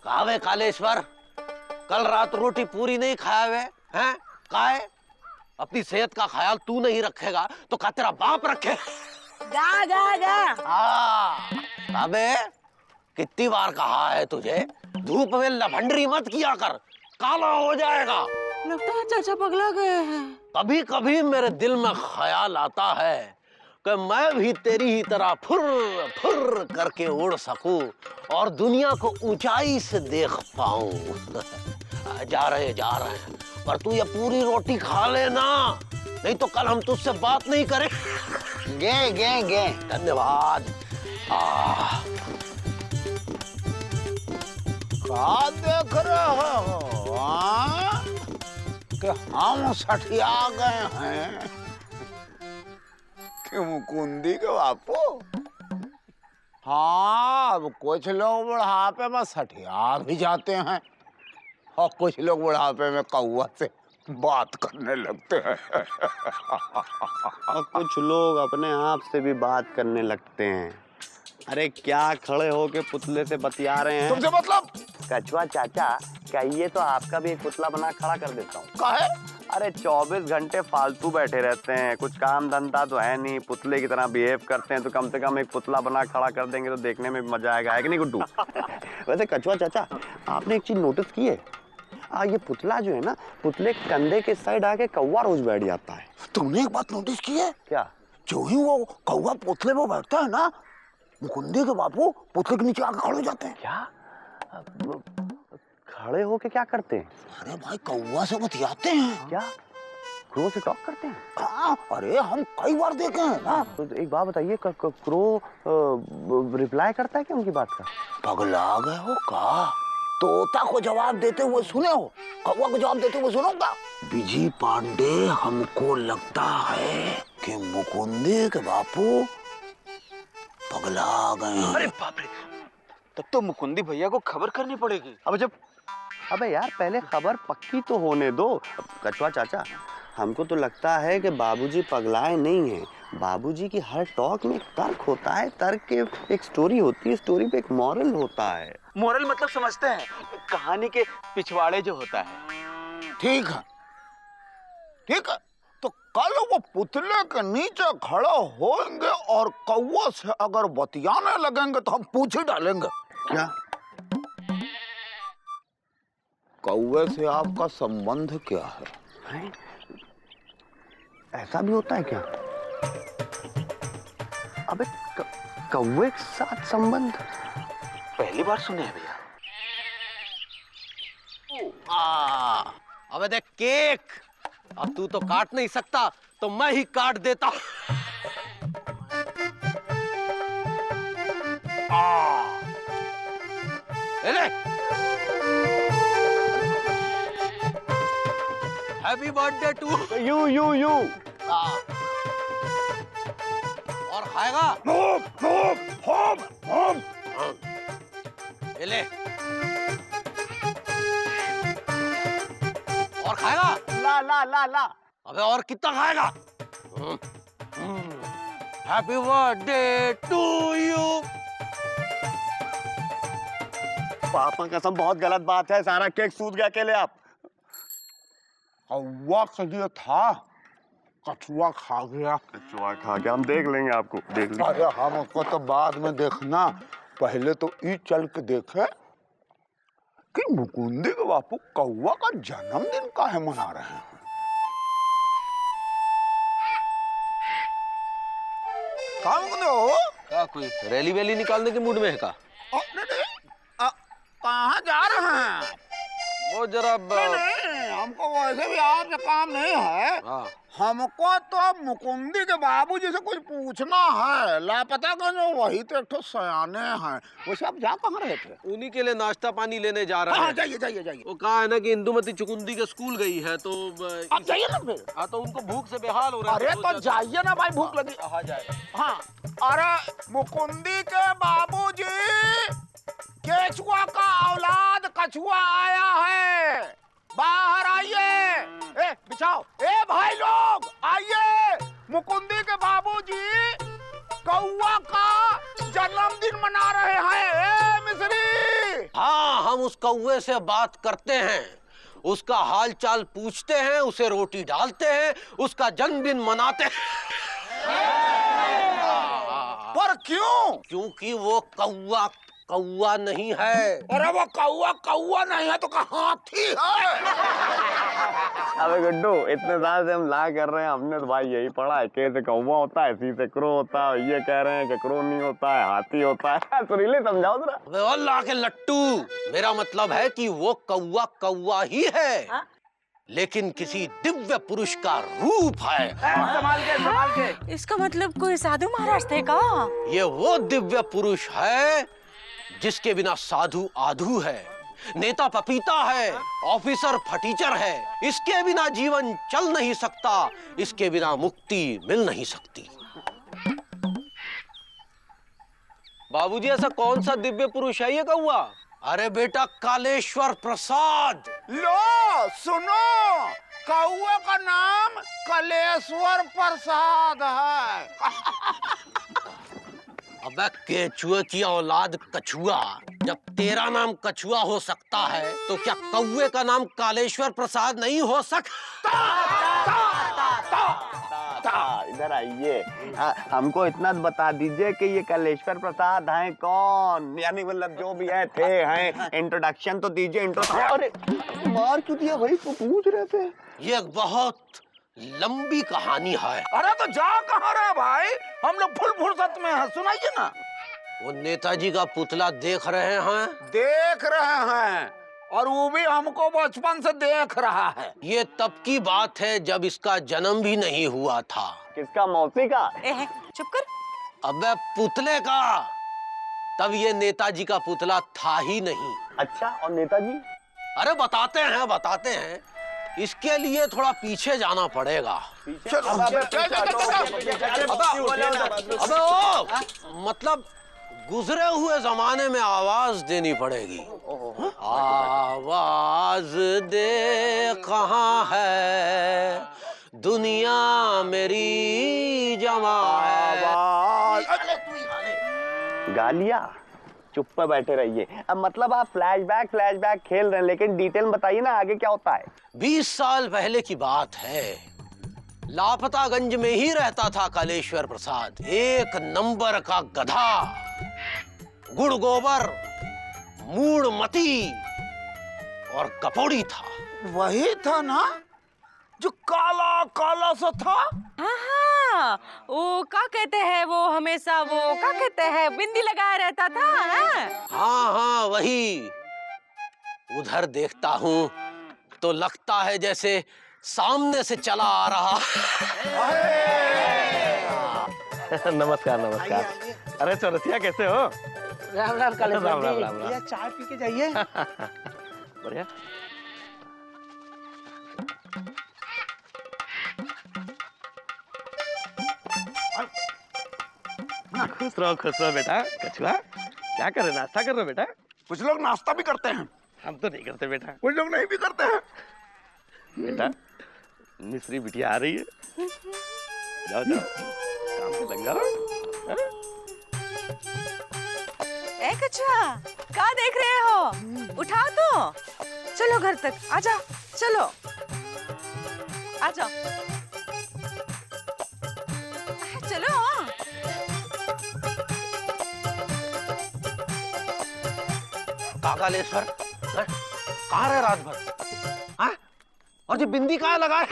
कावे कालेश्वर, कल रात रोटी पूरी नहीं खाया हुए हैं? काहे? अपनी सेहत का ख्याल तू नहीं रखेगा तो का तेरा बाप रखे? गा गा गा। अबे कितनी बार कहा है तुझे, धूप में लभंडरी मत किया कर, काला हो जाएगा। लगता है चाचा पगला गए हैं। कभी कभी मेरे दिल में ख्याल आता है कि मैं भी तेरी ही तरह फुर फुर करके उड़ सकूं और दुनिया को ऊंचाई से देख पाऊं। जा रहे हैं, पर तू ये पूरी रोटी खा लेना, नहीं तो कल हम तुझसे बात नहीं करें। गे गे गे। धन्यवाद। क्या देख रहे हो कि हम सठिया गए हैं कि मुकुंदी के बापू? हाँ, अब कुछ लोग बुढ़ापे में सठिया भी जाते हैं और कुछ लोग बुढ़ापे में कौवा से बात करने लगते हैं। और कुछ लोग अपने आप से भी बात करने लगते हैं। अरे क्या खड़े होके पुतले से बतिया रहे हैं? तुमसे मतलब? कछुआ चाचा, कहिए तो आपका भी एक पुतला बना खड़ा कर देता हूँ। काहे? अरे 24 घंटे फालतू बैठे रहते हैं, कुछ काम धंधा तो है नहीं, पुतले की तरह बिहेव करते हैं, तो कम से कम एक पुतला बना खड़ा कर देंगे तो देखने में भी मजा आएगा, है कि नहीं गुड्डू? वैसे कछुआ चाचा, आपने एक चीज नोटिस की है? ये पुतला जो है ना, पुतले कंधे के साइड आके कौवा रोज बैठ जाता है। तुमने एक बात नोटिस की है? क्या? जो ही वो कौवा पुतले पे बैठता है ना, मुकुंदी के बापू पुतले के नीचे आके खड़े हो जाते हैं। क्या? खड़े होके क्या करते हैं? अरे भाई, कौवा से बतियाते हैं। क्या क्रो से टॉक करते हैं? हाँ, अरे हम कई बार देखे हैं ना। तो एक बात बताइए, क्रो रिप्लाई करता है क्या उनकी बात का? पगला गए हो का? तोता को जवाब देते हुए सुने हो, कौवा को जवाब देते हुए सुनोगा? विजय पांडे, हमको लगता है कि मुकुंदी के बापू पगला गए हैं। अरे बाप रे, तब तो मुकुंदी भैया को खबर करनी पड़ेगी। अबे यार, पहले खबर पक्की तो होने दो। कछुआ चाचा, हमको तो लगता है कि बाबूजी पगलाए नहीं हैं। बाबूजी की हर टॉक में एक तर्क होता है, तर्क के एक स्टोरी होती है, स्टोरी पे एक मॉरल होता है। मोरल मतलब समझते हैं, कहानी के पिछवाड़े जो होता है। ठीक है, ठीक है, तो कल वो पुतले के नीचे खड़े होंगे और कौवा से अगर बतियाने लगेंगे तो हम पूछ ही डालेंगे। क्या? कौवे से आपका संबंध क्या है? ऐसा भी होता है क्या? अबे कौवे के साथ संबंध पहली बार सुने हैं भैया। अबे देख केक, अब तू तो काट नहीं सकता तो मैं ही काट देता। ले हैप्पी बर्थडे टू यू। और खाएगा? ले और खाएगा? ला। अबे और कितना खाएगा? Happy birthday to you. पापा कसम, बहुत गलत बात है, सारा केक सूद गया अकेले आप। कौवा के लिए था, कछुआ खा गया। कछुआ खा गया, हम देख लेंगे आपको, देख लेंगे। अरे हमको तो बाद में देखना, पहले तो ये चल के देखे कि मुकुंदी के बापू कौवा का जन्मदिन काहे मना रहे हैं। क्या कोई रैली वैली निकालने के मूड में है का? कहाँ जा रहे हैं? वो जरा नहीं, हमको वैसे भी आपसे काम नहीं है। हमको तो मुकुंदी के बाबूजी से कुछ पूछना है। लापता का जो वही तो एक ठो सयाने हैं। वैसे आप जा कहाँ रहे थे? उन्हीं के लिए नाश्ता पानी लेने जा रहे हैं। जाइए। वो कहा है ना कि इंदुमती चुकुंदी के स्कूल गई है, तो आप जाइए ना फिर। हाँ, तो उनको भूख से बेहाल हो रहा है। अरे तो जाइए ना भाई, भूख लगी। हाँ जाए। हाँ, अरे मुकुंदी के बाबूजी, केचुआ का औलाद कछुआ आया है, बाहर आइए। बिछाओ। भाई लोग आइए, मुकुंदी के बाबूजी कौवा का जन्मदिन मना रहे हैं। मिस्री। हाँ हम उस कौवे से बात करते हैं, उसका हाल चाल पूछते हैं, उसे रोटी डालते हैं, उसका जन्मदिन मनाते हैं। पर क्यों? क्योंकि वो कौवा कौवा नहीं है। अरे वो कौवा कौवा नहीं है तो क्या हाथी है? अबे गुड्डू, इतने साल से हम ला कर रहे हैं, हमने तो भाई यही पढ़ा है, कैसे कौवा होता है, सी से क्रो होता है, ये कह रहे हैं कि क्रो नहीं होता है, हाथी होता है। सुरीले समझाओ जरा। अबे अल्लाह के लट्टू, मेरा मतलब है कि वो कौवा कौवा ही है, लेकिन किसी दिव्य पुरुष का रूप है। संभाल के। इसका मतलब कोई साधु महाराज थे का? ये वो दिव्य पुरुष है जिसके बिना साधु आधू है, नेता पपीता है, ऑफिसर फटीचर है। इसके बिना जीवन चल नहीं सकता, इसके बिना मुक्ति मिल नहीं सकती। बाबूजी, ऐसा कौन सा दिव्य पुरुष है ये कौवा? अरे बेटा, कालेश्वर प्रसाद। लो सुनो, कौवे का नाम कालेश्वर प्रसाद है। अबे केचुए की औलाद कछुआ, जब तेरा नाम कछुआ हो सकता है तो क्या कौवे का नाम कालेश्वर प्रसाद नहीं हो सकता? इधर आइए, हमको इतना बता दीजिए कि ये कालेश्वर प्रसाद हैं कौन, यानी मतलब जो भी है थे हैं, इंट्रोडक्शन तो दीजिए। अरे मार क्यों दिया भाई, तो पूछ रहे थे। ये एक बहुत लंबी कहानी है। अरे तो जा कहाँ रहे भाई, हम लोग फुल फुर्सत में हैं, सुनाइए ना। वो नेताजी का पुतला देख रहे हैं। देख रहे हैं, और वो भी हमको बचपन से देख रहा है। ये तब की बात है जब इसका जन्म भी नहीं हुआ था। किसका, मौसी का? चुप कर। अबे पुतले का। तब ये नेताजी का पुतला था ही नहीं। अच्छा, और नेताजी? अरे बताते हैं। इसके लिए थोड़ा पीछे जाना पड़ेगा। अबे ओ, मतलब गुजरे हुए जमाने में आवाज देनी पड़ेगी। आवाज दे कहाँ है, दुनिया मेरी जमा है। गालिया, चुप पर बैठे रहिए। अब मतलब आप फ्लैशबैक खेल रहे हैं, लेकिन डिटेल में बताइए ना, आगे क्या होता है? 20 साल पहले की बात है। लापतागंज में ही रहता था कालेश्वर प्रसाद। एक नंबर का गधा, गुड़ गोबर, मूढ़मती और कपोड़ी था। वही था ना जो काला काला सा था? हाँ, वो क्या कहते हैं, वो हमेशा वो क्या कहते हैं, बिंदी लगाया रहता था। हाँ, वही। उधर देखता हूँ तो लगता है जैसे सामने से चला आ रहा। नमस्कार। अरे चौरसिया, कैसे हो? राम राम कालेश्वर राम, जी। राम। भैया चाय पी के जाइए। बढ़िया। खुश रहो बेटा। कछुआ, क्या कर रहे, नाश्ता कर रहे हो बेटा? कुछ लोग नाश्ता भी करते हैं, हम तो नहीं करते बेटा। कुछ लोग नहीं भी करते हैं। बेटा, मिस्री बिटिया आ रही है, जाओ काम पे लग जाओ। ए कछुआ, क्या देख रहे हो? उठाओ तो, चलो घर तक, आजा, चलो, आजा, चलो। कालेश्वर, कहाँ रहे रात भर? हाँ? और ये बिंदी कहाँ लगाए?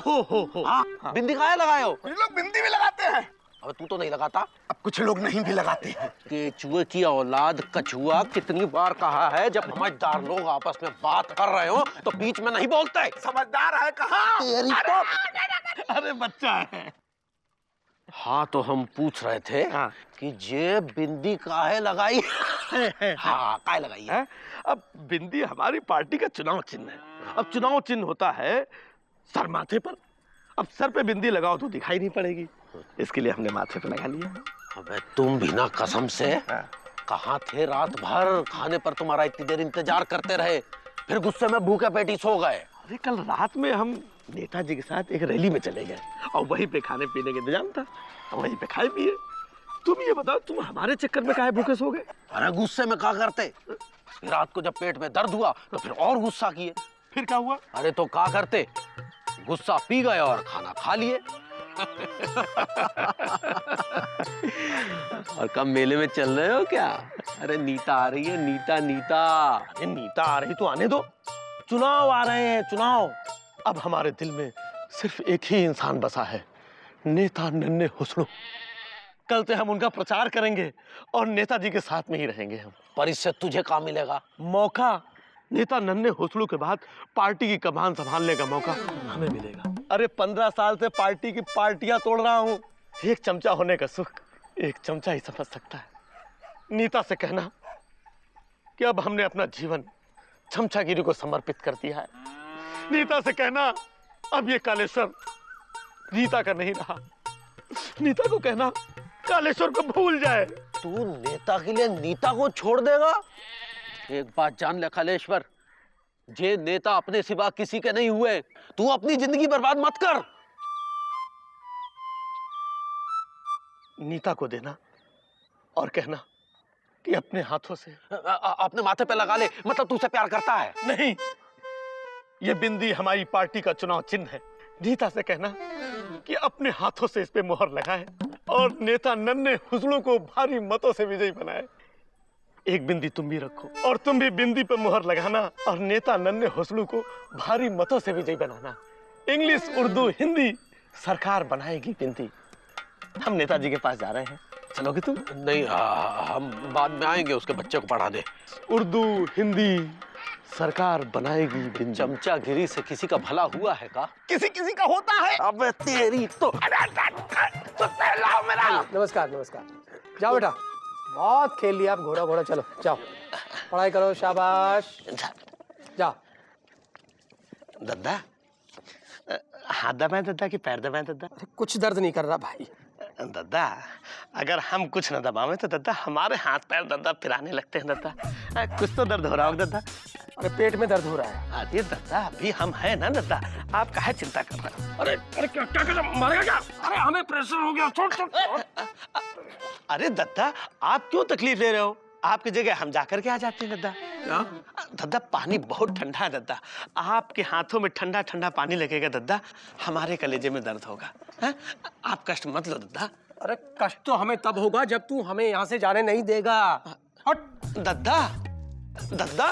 हो। हाँ, बिंदी कहाँ लगाए हो? कुछ लोग बिंदी भी लगाते हैं। अब तू तो नहीं लगाता। अब कुछ लोग नहीं भी लगाते हैं। केचुए की औलाद कछुआ, कितनी बार कहा है जब समझदार लोग आपस में बात कर रहे हो तो बीच में नहीं बोलते। समझदार है कहाँ? अरे बच्चा है। हाँ, तो हम पूछ रहे थे कि ये बिंदी काहे लगाई? हाँ, काहे लगाई है? अब बिंदी हमारी पार्टी का चुनाव चिन्ह है। अब चुनाव चिन्ह होता है सर माथे पर। अब सर पे बिंदी लगाओ तो दिखाई नहीं पड़ेगी, इसके लिए हमने माथे पे लगा लिया। अबे तुम बिना कसम से कहाँ थे रात भर? खाने पर तुम्हारा इतनी देर इंतजार करते रहे, फिर गुस्से में भूखे पेटी सो गए। अरे कल रात में हम नेताजी के साथ एक रैली में चले गए और वहीं पे खाने पीने का इंतजाम था, वहीं पे खाए पिए। तुम ये बताओ, तुम हमारे चक्कर में काहे भूखे सो गए? अरे गुस्से में क्या करते? रात को जब पेट में दर्द हुआ तो फिर और गुस्सा किए। फिर क्या हुआ? अरे तो क्या करते, गुस्सा पी गए और खाना खा लिए। और कब मेले में चल रहे हो क्या? अरे नीता आ रही है, नीता नीता। अरे नीता आ रही तो आने दो, चुनाव आ रहे हैं, चुनाव। अब हमारे दिल में सिर्फ एक ही इंसान बसा है, नेता नन्हे हुस्नो। कल से हम उनका प्रचार करेंगे और नेताजी के साथ में ही रहेंगे हम। पर इससे तुझे क्या मिलेगा? मौका, नेता नन्हे हुस्नो के बाद पार्टी की कमान संभालने का मौका हमें मिलेगा। अरे 15 साल से पार्टी की पार्टियां तोड़ रहा हूं। एक चमचा होने का सुख एक चमचा ही समझ सकता है। नीता से कहना कि अब हमने अपना जीवन चमचागिरी को समर्पित कर दिया है। नीता से कहना अब ये कालेश्वर नीता का नहीं रहा। नीता को कहना कालेश्वर को भूल जाए। तू नेता के लिए नीता को छोड़ देगा? एक बात जान ले कालेश्वर, जे नेता अपने सिवा किसी के नहीं हुए, तू अपनी जिंदगी बर्बाद मत कर। नीता को देना और कहना कि अपने हाथों से अपने माथे पे लगा ले, मतलब तू उसे प्यार करता है? नहीं, ये बिंदी हमारी पार्टी का चुनाव चिन्ह है। नीता से कहना कि अपने हाथों से इस पे मोहर लगाए और नेता नन्हे हुस्नों को भारी मतों से विजयी बनाए। एक बिंदी तुम भी रखो और तुम भी बिंदी पे मोहर लगाना और नेता नन्हे हुस्नों को भारी मतों से विजयी बनाना। इंग्लिश, उर्दू, हिंदी सरकार बनाएगी बिंदी। हम नेताजी के पास जा रहे हैं, चलोगे तुम? नहीं, हम बाद में आएंगे, उसके बच्चे को पढ़ा दे। उर्दू, हिंदी सरकार बनाएगी बिंदी। चमचागिरी से किसी का भला हुआ है का? किसी किसी का होता है। अबे तेरी तो मेरा। नमस्कार नमस्कार। जाओ बेटा, बहुत खेल लिया आप, घोड़ा घोड़ा। चलो जाओ, पढ़ाई करो, शाबाश। जाओ। दद्दा, हाथ दबाएं दद्दा कि पैर दबाएं दद्दा? कुछ दर्द नहीं कर रहा भाई। दद्दा, अगर हम कुछ न दबावें तो दद्दा हमारे हाथ पैर दद्दा पिराने लगते हैं दद्दा। कुछ तो दर्द हो रहा होगा दद्दा। अरे पेट में दर्द हो रहा है। अरे दद्दा, अभी हम हैं ना दद्दा, आप काहे चिंता कर रहे हैं? अरे अरे क्या क्या कर, मारेगा क्या? अरे हमें प्रेशर हो गया, छोड़ छोड़। अरे दद्दा, आप क्यों तकलीफ ले रहे हो? आपकी जगह हम जाकर के आ जाते हैं दद्दा। दद्दा, पानी बहुत ठंडा है दद्दा, आपके हाथों में ठंडा ठंडा पानी लगेगा दद्दा, हमारे कलेजे में दर्द होगा। है? आप कष्ट मत लो दद्दा। अरे कष्ट तो हमें तब होगा जब तू हमें यहाँ से जाने नहीं देगा। हट। दद्दा, दद्दा,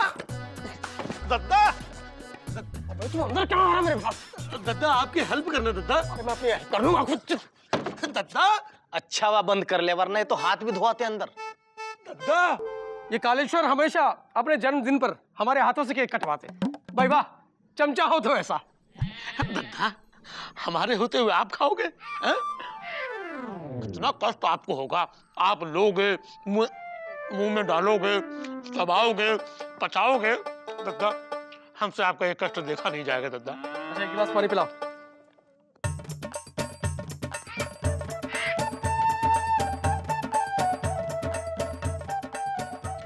दद्दा, तू अंदर क्या आ रहा है मेरे पास? दद्दा आपकी हेल्प करना दद्दा। अरे मैं अपनी हेल्प कर लूंगा खुद। दद्दा, अच्छा हुआ बंद कर ले, वरना ये तो हाथ भी धोआते अंदर। दद्दा, ये कालेश्वर हमेशा अपने जन्मदिन पर हमारे हाथों से केक कटवाते। भाई वाह, चमचा हो तो ऐसा। दद्दा, हमारे होते हुए आप खाओगे? इतना कष्ट आपको होगा, आप लोगे, मुंह में डालोगे, चबाओगे, पचाओगे। दद्दा, हमसे आपका ये कष्ट देखा नहीं जाएगा दद्दा। अच्छा, एक गिलास पानी पिलाओ।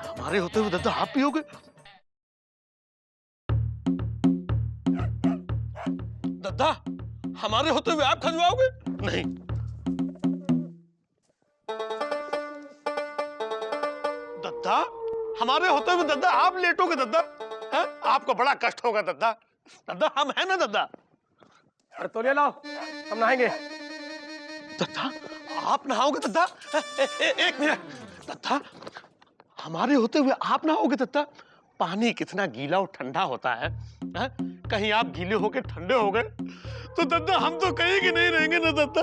हमारे होते हुए दद्दा आप पियोगे? दद्दा, हमारे होते हुए आप खजवाओगे? नहीं। दद्दा, हमारे होते हुए दद्दा आप लेटोगे दद्दा? है? आपको बड़ा कष्ट होगा दद्दा। दद्दा, हम हैं ना दद्दा? अरे तौलिया लाओ, हम नहाएंगे। दद्दा, आप नहाओगे दद्दा? एक मिनट दद्दा, हमारे होते हुए आप नहाओगे दद्दा? पानी कितना गीला और ठंडा होता है। कहीं आप गीले होके ठंडे हो गए तो दद्दा हम तो कहीं के नहीं रहेंगे ना दद्दा।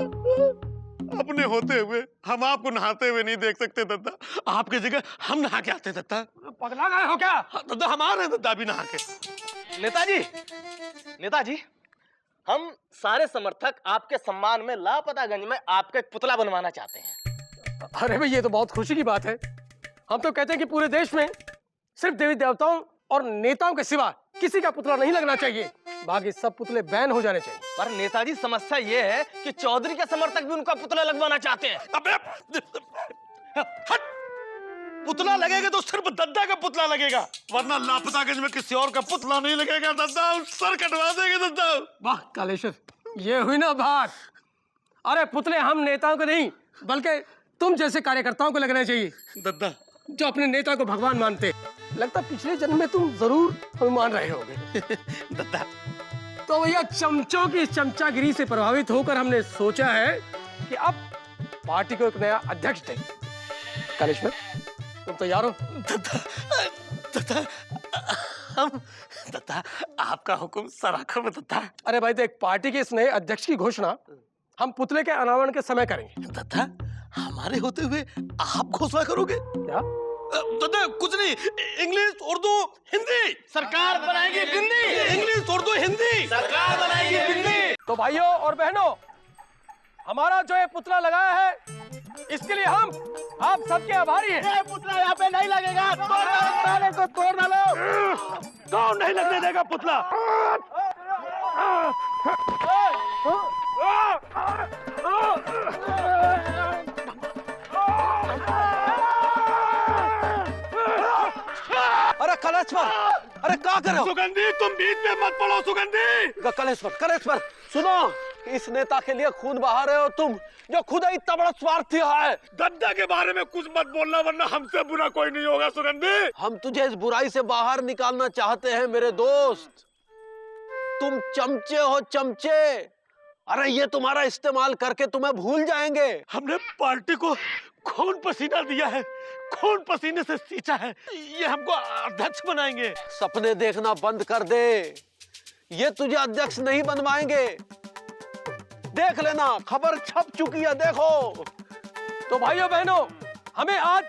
अपने होते हुए हम आपको नहाते हुए नहीं देख सकते दद्दा, आपकी जगह हम नहा के आते दद्दा। पगला गए हो क्या? दद्दा, हमारे दद्दा भी नहा के। नेताजी, नेताजी, हम सारे समर्थक आपके सम्मान में लापतागंज में आपका एक पुतला बनवाना चाहते हैं। अरे भाई, ये तो बहुत खुशी की बात है। हम तो कहते हैं कि पूरे देश में सिर्फ देवी देवताओं और नेताओं के सिवा किसी का पुतला नहीं लगना चाहिए। बाकी सब पुतले बैन हो जाने चाहिए। पर नेताजी, समस्या ये है कि चौधरी के समर्थक भी उनका पुतला लगवाना चाहते हैं। अबे हट! पुतला लगेगा तो सिर्फ दद्दा का पुतला लगेगा, वरना लापतागंज में किसी और का पुतला नहीं लगेगा दद्दा। सर कटवा देंगे दद्दा। वाह कालेश्वर, ये हुई ना बात। अरे पुतले हम नेताओं को नहीं, बल्कि तुम जैसे कार्यकर्ताओं को लगना चाहिए दद्दा, जो अपने नेता को भगवान मानते। लगता पिछले जन्म में तुम जरूर हमें मान रहे होगे। दत्ता, तो भैया चमचों की चमचागिरी से प्रभावित होकर हमने सोचा है कि अब पार्टी को एक नया अध्यक्ष दें। करिश्मा, तुम तैयार हो? दत्ता, आपका हुक्म सराखा में दत्ता। अरे भाई देख, पार्टी के इस नए अध्यक्ष की घोषणा हम पुतले के अनावरण के समय करेंगे। दत्ता, हमारे होते हुए आप घोषणा करोगे? क्या? दत्ता, कुछ नहीं, इंग्लिश, उर्दू, हिंदी। सरकार बनाएगी बिंदी। इंग्लिश, उर्दू, हिंदी। सरकार बनाएगी बिंदी। तो भाइयों और बहनों, हमारा जो ये पुतला लगाया है, इसके लिए हम आप सबके आभारी हैं। ये पुतला यहाँ पे नहीं लगेगा। तोड़ डालो। कौन नहीं लगने देगा पुतला? अरे कलेश्वर, अरे क्या कर रहे हो? सुगंधी, तुम बीच में मत पड़ो सुगंधी। कलेश्वर सुनो, इस नेता के लिए खून बहा रहे हो तुम, जो खुद ही इतना बड़ा स्वार्थी है। दद्दा के बारे में कुछ मत बोलना, वरना हमसे बुरा कोई नहीं होगा सुगंधी। हम तुझे इस बुराई से बाहर निकालना चाहते हैं मेरे दोस्त। तुम चमचे हो, चमचे। अरे ये तुम्हारा इस्तेमाल करके तुम्हें भूल जाएंगे। हमने पार्टी को खून पसीना दिया है, खून पसीने से सींचा है। ये हमको अध्यक्ष बनाएंगे। सपने देखना बंद कर दे, ये तुझे अध्यक्ष नहीं बनवाएंगे। देख लेना, खबर छप चुकी है, देखो। तो भाइयों बहनों, हमें आज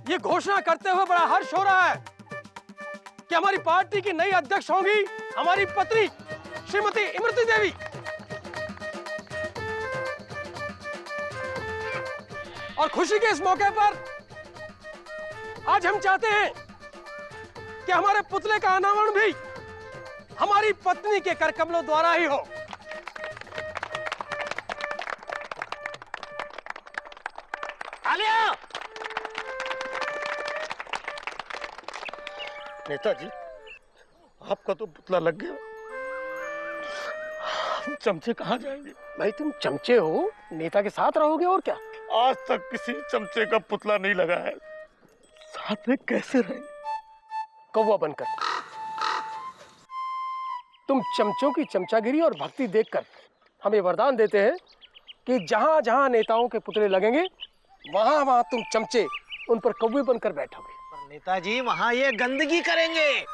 ये घोषणा करते हुए बड़ा हर्ष हो रहा है कि हमारी पार्टी की नई अध्यक्ष होंगी हमारी पत्नी श्रीमती इमरती देवी। और खुशी के इस मौके पर आज हम चाहते हैं कि हमारे पुतले का अनावरण भी हमारी पत्नी के करकमलों द्वारा ही हो। नेताजी, आपका तो पुतला लग गया, हम चमचे कहाँ जाएंगे? भाई तुम चमचे हो, नेता के साथ रहोगे और क्या। आज तक किसी चमचे का पुतला नहीं लगा है, साथ में कैसे रहेंगे? कौवा बनकर तुम चमचों की चमचागिरी और भक्ति देखकर हमें वरदान देते हैं कि जहां जहां नेताओं के पुतले लगेंगे, वहां वहां तुम चमचे उन पर कौवे बनकर बैठोगे। नेताजी, वहाँ ये गंदगी करेंगे।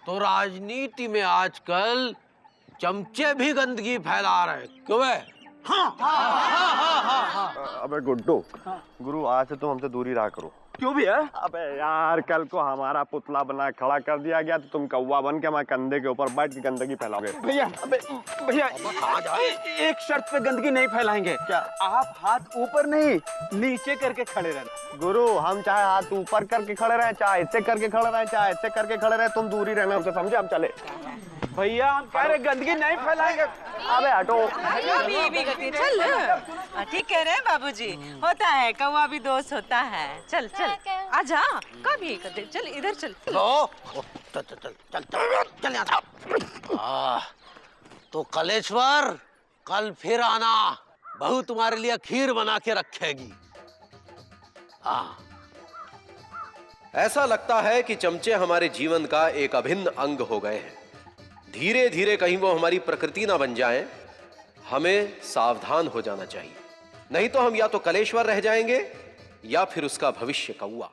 तो राजनीति में आजकल चमचे भी गंदगी फैला रहे, क्यों है? अबे गुड्डू, गुरु आज से तुम हमसे दूरी रहा करो। क्यों भी है? अबे यार, कल को हमारा पुतला बना खड़ा कर दिया गया तो तुम कौवा बन के हमारे कंधे के ऊपर बैठ के गंदगी फैलाओगे। भैया, भैया, एक शर्त पे गंदगी नहीं फैलाएंगे। क्या? आप हाथ ऊपर नहीं, नीचे करके खड़े रहना। गुरु, हम चाहे हाथ ऊपर करके खड़े रहे, चाहे ऐसे करके खड़े रहे, चाहे ऐसे करके खड़े रहे, तुम दूरी रहना हमसे, समझे? हम चले। भैया, हम कह रहे गंदगी नहीं फैलाएंगे। अबे हटो। चल, ठीक कह रहे हैं बाबूजी। होता है, कौवा भी दोस्त होता है। चल चल, आजा, कभी करते। चल इधर चल। चल चल चल चल चल चल यहाँ। तो कलेश्वर, कल फिर आना, बहू तुम्हारे लिए खीर बना के रखेगी। हाँ। ऐसा लगता है कि चमचे हमारे जीवन का एक अभिन्न अंग हो गए हैं। धीरे धीरे कहीं वो हमारी प्रकृति ना बन जाएं, हमें सावधान हो जाना चाहिए। नहीं तो हम या तो कलेश्वर रह जाएंगे या फिर उसका भविष्य कौवा।